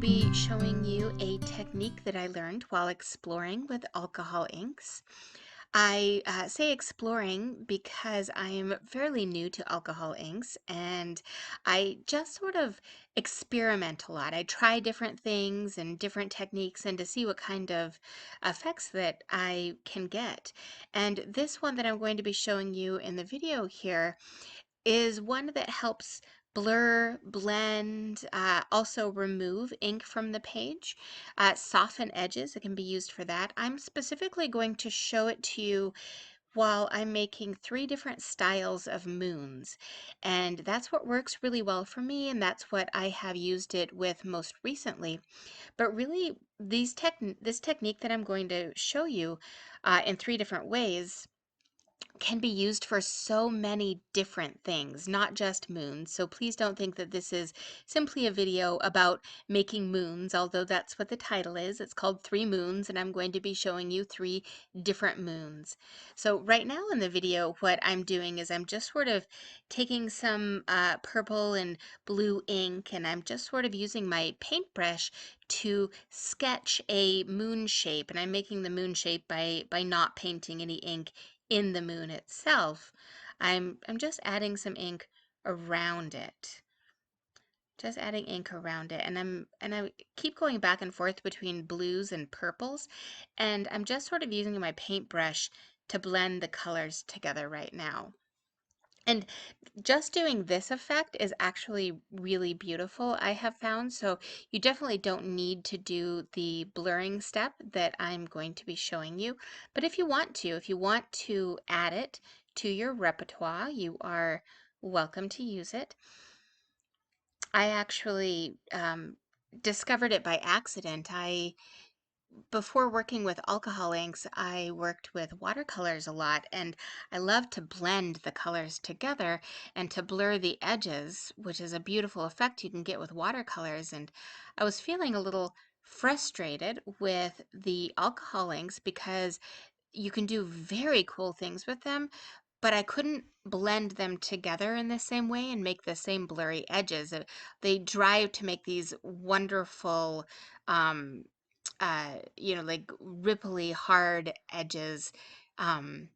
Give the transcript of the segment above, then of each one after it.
be showing you a technique that I learned while exploring with alcohol inks. I say exploring because I am fairly new to alcohol inks and I just sort of experiment a lot. I try different things and different techniques and to see what kind of effects that I can get. And this one that I'm going to be showing you in the video here is one that helps blur, blend, also remove ink from the page, soften edges. It can be used for that. I'm specifically going to show it to you while I'm making 3 different styles of moons. And that's what works really well for me, and that's what I have used it with most recently. But really, this technique that I'm going to show you in 3 different ways can be used for so many different things, not just moons. So please don't think that this is simply a video about making moons, although that's what the title is. It's called 3 Moons, and I'm going to be showing you 3 different moons. So right now in the video, what I'm doing is I'm just sort of taking some purple and blue ink, and I'm just sort of using my paintbrush to sketch a moon shape, and I'm making the moon shape by not painting any ink in the moon itself. I'm just adding some ink around it. Just adding ink around it, and I keep going back and forth between blues and purples, and I'm just sort of using my paintbrush to blend the colors together right now. And just doing this effect is actually really beautiful, I have found. So you definitely don't need to do the blurring step that I'm going to be showing you. But if you want to add it to your repertoire, you are welcome to use it. I actually discovered it by accident. Before working with alcohol inks, I worked with watercolors a lot, and I love to blend the colors together and to blur the edges, which is a beautiful effect you can get with watercolors. And I was feeling a little frustrated with the alcohol inks because you can do very cool things with them, but I couldn't blend them together in the same way and make the same blurry edges. They try to make these wonderful, um, like ripply hard edges. Um,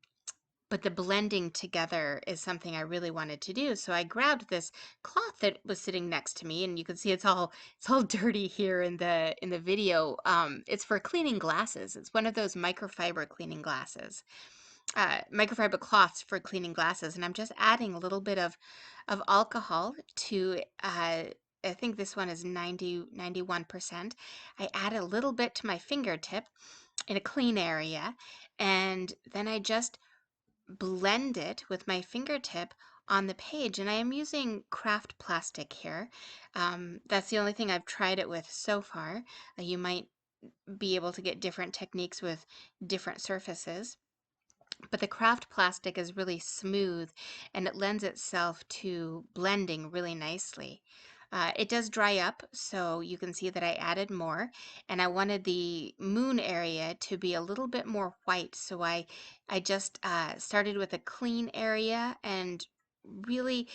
but the blending together is something I really wanted to do. So I grabbed this cloth that was sitting next to me, and you can see it's all dirty here in the video. It's for cleaning glasses. It's one of those microfiber cleaning glasses, microfiber cloths for cleaning glasses, and I'm just adding a little bit of alcohol to. I think this one is 91%. I add a little bit to my fingertip in a clean area, and then I just blend it with my fingertip on the page. And I am using craft plastic here. That's the only thing I've tried it with so far. You might be able to get different techniques with different surfaces. But the craft plastic is really smooth and it lends itself to blending really nicely. It does dry up, so you can see that I added more, and I wanted the moon area to be a little bit more white, so I just started with a clean area and really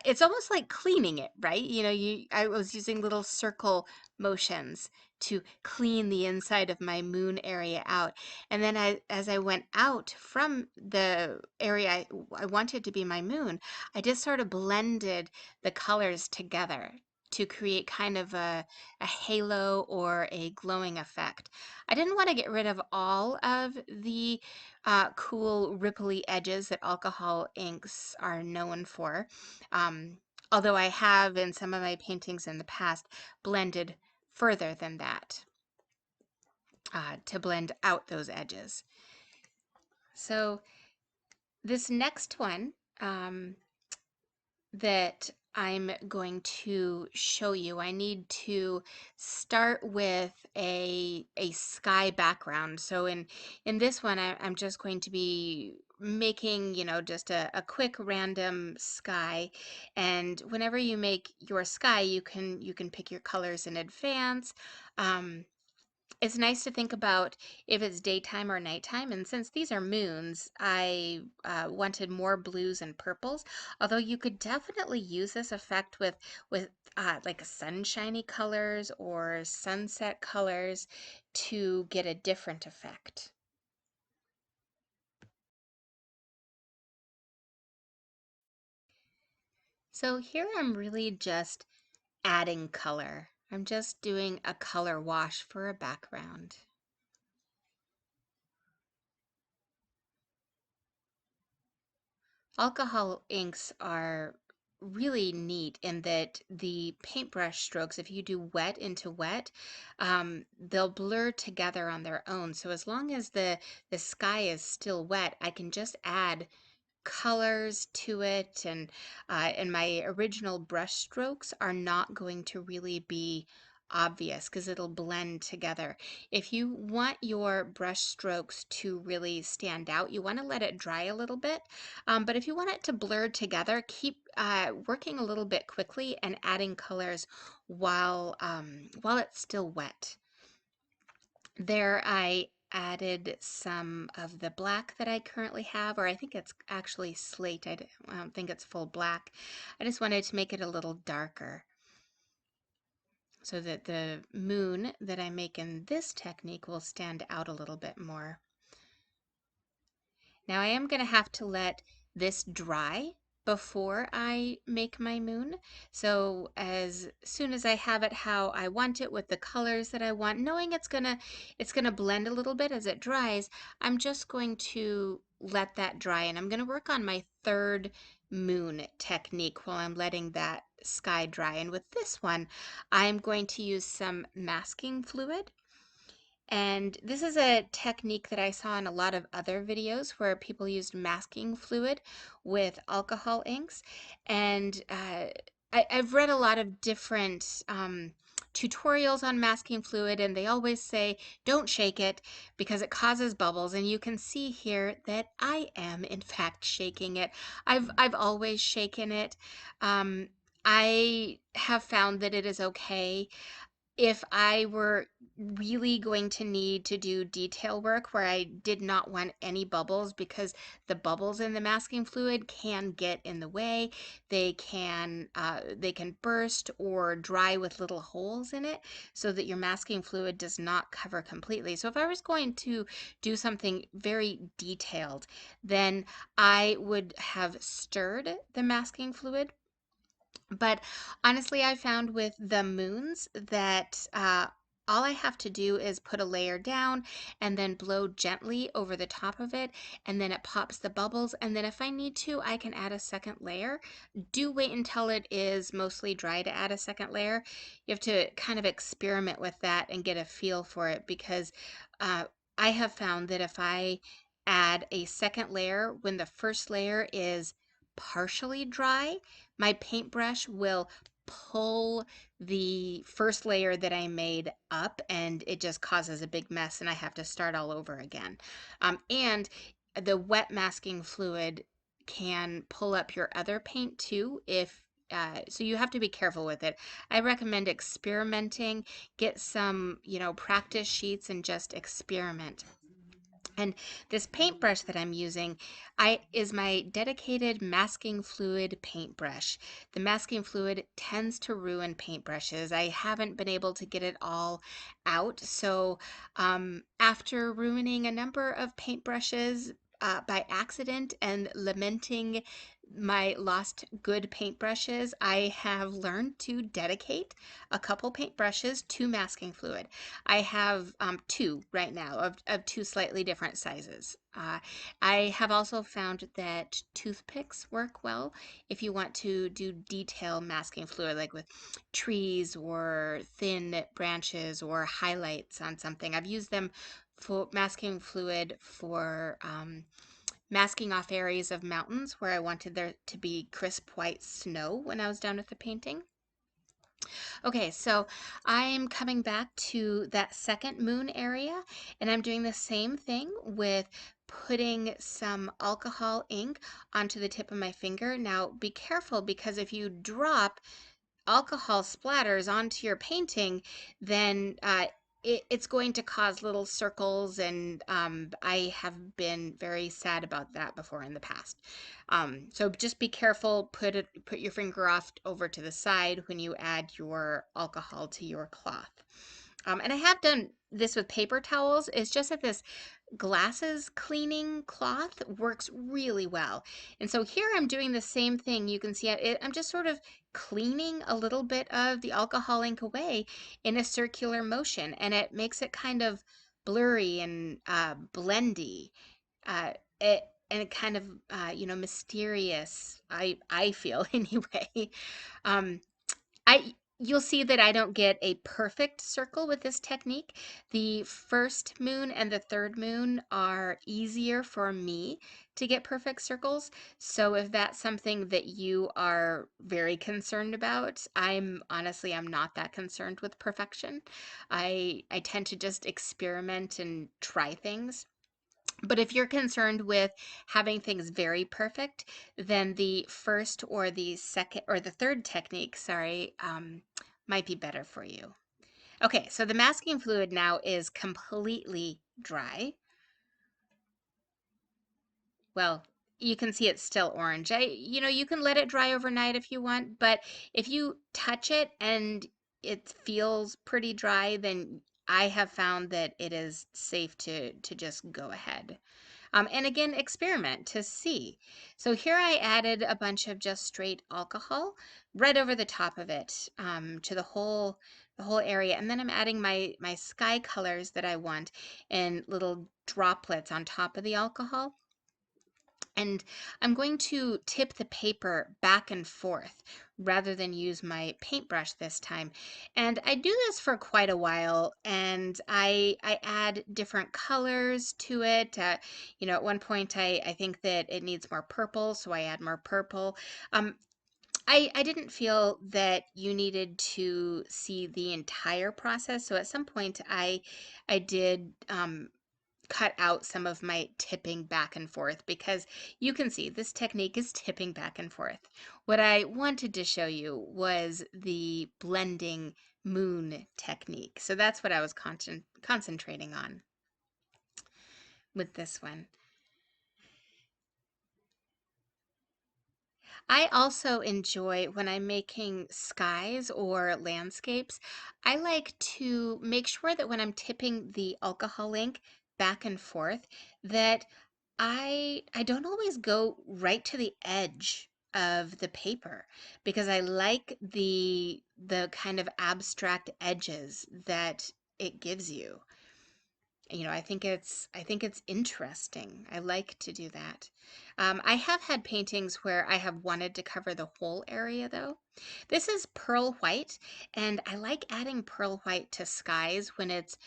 it's almost like cleaning it, right? I was using little circle motions to clean the inside of my moon area out. And then as I went out from the area I wanted to be my moon, I just sort of blended the colors together to create kind of a halo or a glowing effect. I didn't want to get rid of all of the cool ripply edges that alcohol inks are known for. Um, Although I have in some of my paintings in the past blended further than that to blend out those edges. So this next one that I'm going to show you, I need to start with a sky background. So in this one, I'm just going to be making, just a quick random sky. And whenever you make your sky, you can pick your colors in advance. Um, It's nice to think about if it's daytime or nighttime. And since these are moons, I wanted more blues and purples. Although you could definitely use this effect with like sunshiny colors or sunset colors to get a different effect. So here I'm really just adding color. I'm just doing a color wash for a background. Alcohol inks are really neat in that the paintbrush strokes, if you do wet into wet, they'll blur together on their own. So as long as the sky is still wet, I can just add colors to it, and my original brush strokes are not going to really be obvious because it'll blend together. If you want your brush strokes to really stand out, you want to let it dry a little bit. But if you want it to blur together, keep working a little bit quickly and adding colors while it's still wet. There I added some of the black that I currently have, or I think it's actually slate. I don't think it's full black. I just wanted to make it a little darker so that the moon that I make in this technique will stand out a little bit more. Now I am going to have to let this dry before I make my moon. So as soon as I have it how I want it with the colors that I want, knowing it's gonna blend a little bit as it dries, I'm just going to let that dry, and I'm going to work on my third moon technique while I'm letting that sky dry. And with this one, I'm going to use some masking fluid, and this is a technique that I saw in a lot of other videos where people used masking fluid with alcohol inks. And I've read a lot of different tutorials on masking fluid, and they always say don't shake it because it causes bubbles. And you can see here that I am in fact shaking it. I've always shaken it. Um, I have found that it is okay if I were really going to need to do detail work where I did not want any bubbles, because the bubbles in the masking fluid can get in the way. They can burst or dry with little holes in it so that your masking fluid does not cover completely. So if I was going to do something very detailed, then I would have stirred the masking fluid. But honestly, I found with the moons that all I have to do is put a layer down and then blow gently over the top of it, and then it pops the bubbles. And then if I need to, I can add a second layer. Do wait until it is mostly dry to add a second layer. You have to kind of experiment with that and get a feel for it, because uh, I have found that if I add a second layer when the first layer is partially dry, my paintbrush will pull the first layer that I made up, and it just causes a big mess and I have to start all over again. And the wet masking fluid can pull up your other paint too, if so you have to be careful with it. I recommend experimenting. Get some, practice sheets and just experiment. And this paintbrush that I'm using is my dedicated masking fluid paintbrush. The masking fluid tends to ruin paintbrushes. I haven't been able to get it all out. So after ruining a number of paintbrushes by accident and lamenting my lost good paintbrushes, I have learned to dedicate a couple paintbrushes to masking fluid. I have two right now of two slightly different sizes. I have also found that toothpicks work well if you want to do detail masking fluid, like with trees or thin branches or highlights on something. I've used them for masking fluid for masking off areas of mountains where I wanted there to be crisp white snow when I was done with the painting. Okay, so I'm coming back to that second moon area, and I'm doing the same thing with putting some alcohol ink onto the tip of my finger. Now, be careful, because if you drop alcohol splatters onto your painting, then it's going to cause little circles, and I have been very sad about that before in the past. So just be careful. Put your finger off over to the side when you add your alcohol to your cloth. And I have done this with paper towels. It's just that this glasses cleaning cloth works really well. And so here I'm doing the same thing. You can see I'm just sort of cleaning a little bit of the alcohol ink away in a circular motion, and it makes it kind of blurry and blendy. Uh, it, and it kind of, mysterious, I feel anyway. Um, you'll see that I don't get a perfect circle with this technique. The first moon and the third moon are easier for me to get perfect circles. So if that's something that you are very concerned about, I'm not that concerned with perfection. I tend to just experiment and try things. But if you're concerned with having things very perfect, then the first or the second or the third technique, sorry, might be better for you. Okay, so the masking fluid now is completely dry. Well, you can see it's still orange. You can let it dry overnight if you want, but if you touch it and it feels pretty dry, then I have found that it is safe to just go ahead. And again, experiment to see. So here I added a bunch of just straight alcohol right over the top of it, to the whole area. And then I'm adding my sky colors that I want in little droplets on top of the alcohol. And I'm going to tip the paper back and forth rather than use my paintbrush this time. And I do this for quite a while, and I add different colors to it. At one point I think that it needs more purple, so I add more purple. Um, I didn't feel that you needed to see the entire process, so at some point I did cut out some of my tipping back and forth, because you can see this technique is tipping back and forth. What I wanted to show you was the blending moon technique. So that's what I was concentrating on with this one. I also enjoy when I'm making skies or landscapes, I like to make sure that when I'm tipping the alcohol ink back and forth, that I don't always go right to the edge of the paper, because I like the kind of abstract edges that it gives you. I think it's interesting. I like to do that. I have had paintings where I have wanted to cover the whole area though. This is pearl white, and I like adding pearl white to skies when it's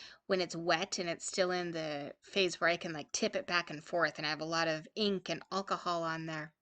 wet and it's still in the phase where I can like tip it back and forth and I have a lot of ink and alcohol on there,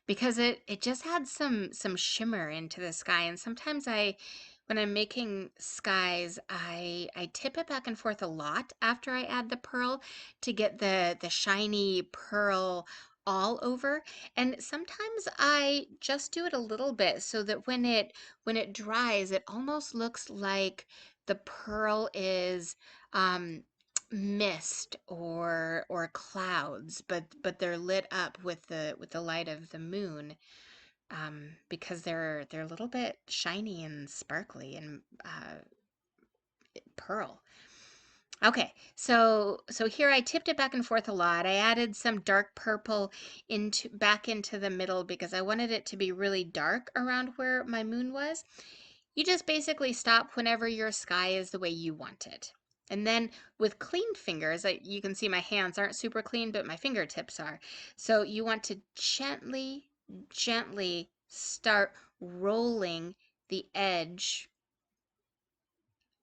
because it just adds some shimmer into the sky. And sometimes when I'm making skies, I tip it back and forth a lot after I add the pearl to get the shiny pearl all over. And sometimes I just do it a little bit so that when it dries, it almost looks like the pearl is um mist or clouds, but they're lit up with the light of the moon, because they're a little bit shiny and sparkly and pearl. Okay, so here I tipped it back and forth a lot. I added some dark purple into the middle because I wanted it to be really dark around where my moon was. You just basically stop whenever your sky is the way you want it. And then with clean fingers, you can see my hands aren't super clean, but my fingertips are. So you want to gently, gently start rolling the edge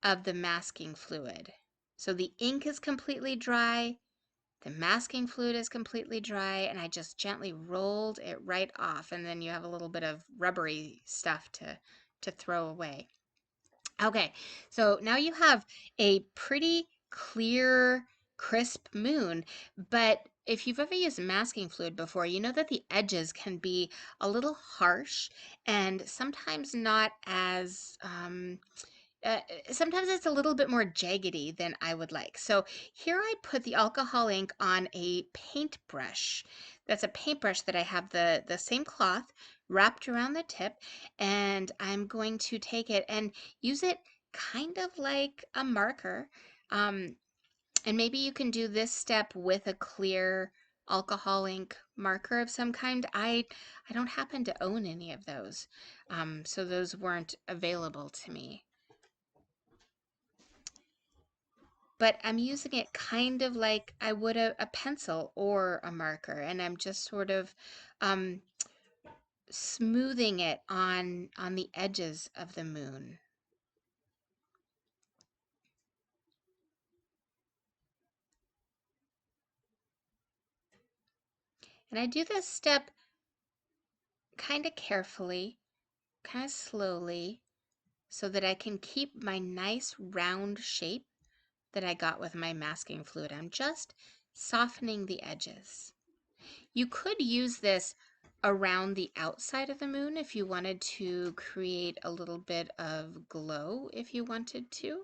of the masking fluid. So the ink is completely dry, the masking fluid is completely dry, and I just gently rolled it right off, and then you have a little bit of rubbery stuff to throw away. Okay, so now you have a pretty clear, crisp moon, but if you've ever used masking fluid before, you know that the edges can be a little harsh and sometimes not as uh, sometimes it's a little bit more jaggedy than I would like. So here I put the alcohol ink on a paintbrush. That's a paintbrush that I have the same cloth wrapped around the tip, and I'm going to take it and use it kind of like a marker. Um, and maybe you can do this step with a clear alcohol ink marker of some kind. I don't happen to own any of those, so those weren't available to me. But I'm using it kind of like I would a pencil or a marker, and I'm just sort of um, smoothing it on the edges of the moon. And I do this step kind of carefully, kind of slowly, so that I can keep my nice round shape that I got with my masking fluid. I'm just softening the edges. You could use this around the outside of the moon if you wanted to create a little bit of glow if you wanted to.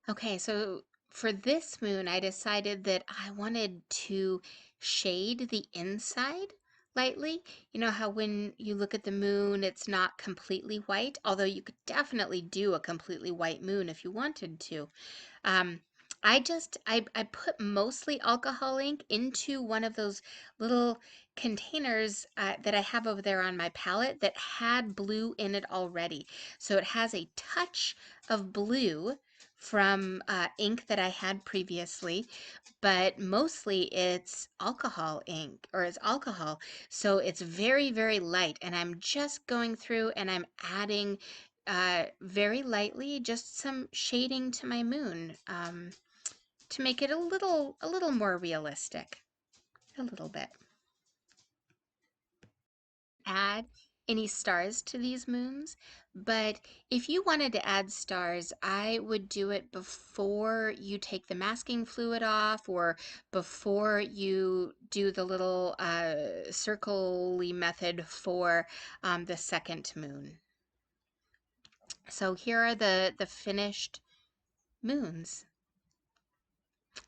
Okay, so for this moon, I decided that I wanted to shade the inside lightly. You know how when you look at the moon, it's not completely white, although you could definitely do a completely white moon if you wanted to. Um, I put mostly alcohol ink into one of those little containers that I have over there on my palette that had blue in it already. So it has a touch of blue from ink that I had previously, but mostly it's alcohol ink or it's alcohol. So it's very, very light. And I'm just going through and I'm adding very lightly just some shading to my moon to make it a little more realistic, a little bit. Add any stars to these moons, but if you wanted to add stars, I would do it before you take the masking fluid off or before you do the little circle-y method for the second moon. So here are the finished moons.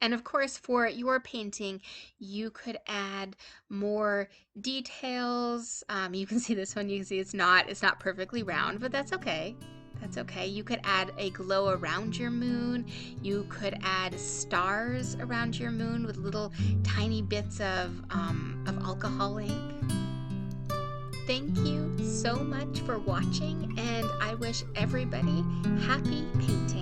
And of course, for your painting, you could add more details. You can see this one, you can see it's not perfectly round, but that's okay. That's okay. You could add a glow around your moon. You could add stars around your moon with little tiny bits of alcohol ink. Thank you so much for watching, and I wish everybody happy painting.